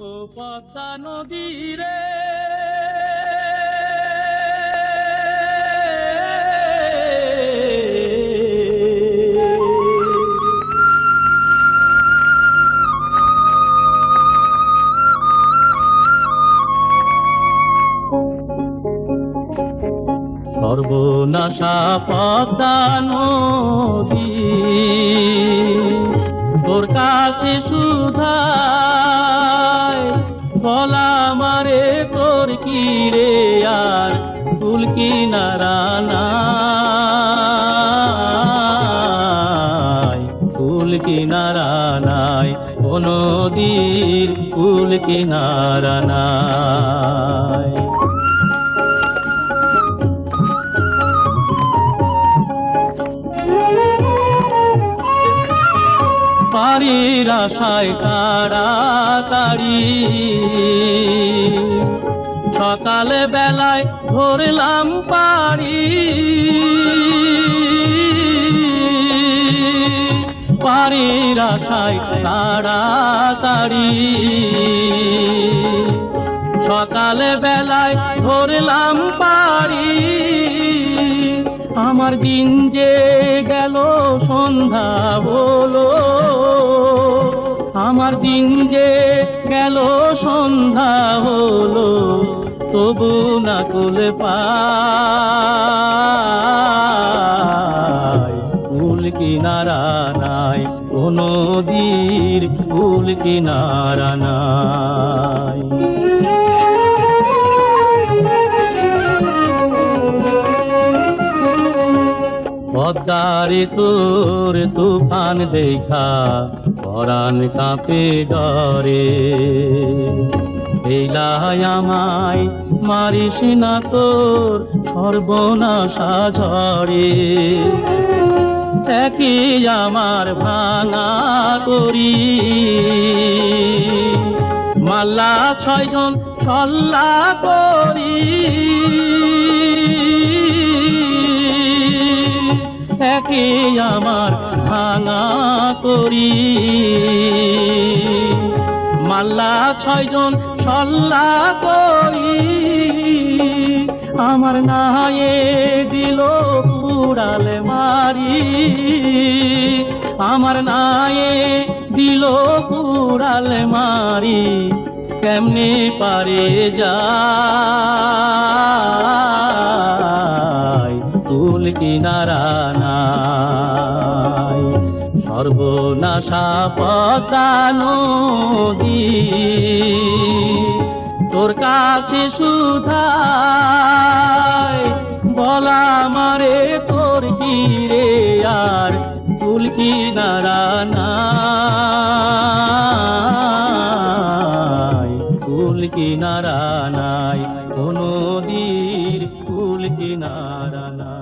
ও পদ্মা নদী রে, সর্বনাশা পদ্মা নদী, তোর কাছে সুধায় বলা মারে তোর কি রে আর কুল কিনারা নাই, কুল কিনারা নাই, ও নদীর কুল কিনারা নাই। পারির আশায় তাড়াতাড়ি সকালে বেলায় ধরলাম পারি, পারির আশায় তাড়াতাড়ি সকালে বেলায় ধরলাম পারি। আমার দিন যে গেল সন্ধ্যা হলো, আমার দিন যে গেল সন্ধ্যা হলো, তবু না কুল পাই, কুল কিনারা নাই, ও নদীর কুল কিনারা নাই। পদ্মারে তোর তুফান দেখা পরাণ কাঁপে ডরে, এলাই আমায় মারিস না তোর সর্বনাশা ঝরে। একই আমার ভাঙা করি মাল্লা ছয়জন সল্লা করি, একই আমার ভাঙা করি মাল্লা ছয়জন সল্লা করি। আমার নায়ে দিল কুড়াল মারি, আমার নায়ে দিল কুড়াল মারি, কেমনে পারে যায় কুল কিনারা নাই। সর্বনাশা পদ্মা নদী, তোর কাছে সুধায় বলা মারে তোর কি রে আর কুল কিনারা নাই, কুল কিনারা নাই, ও নদীর কুল কিনারা নাই।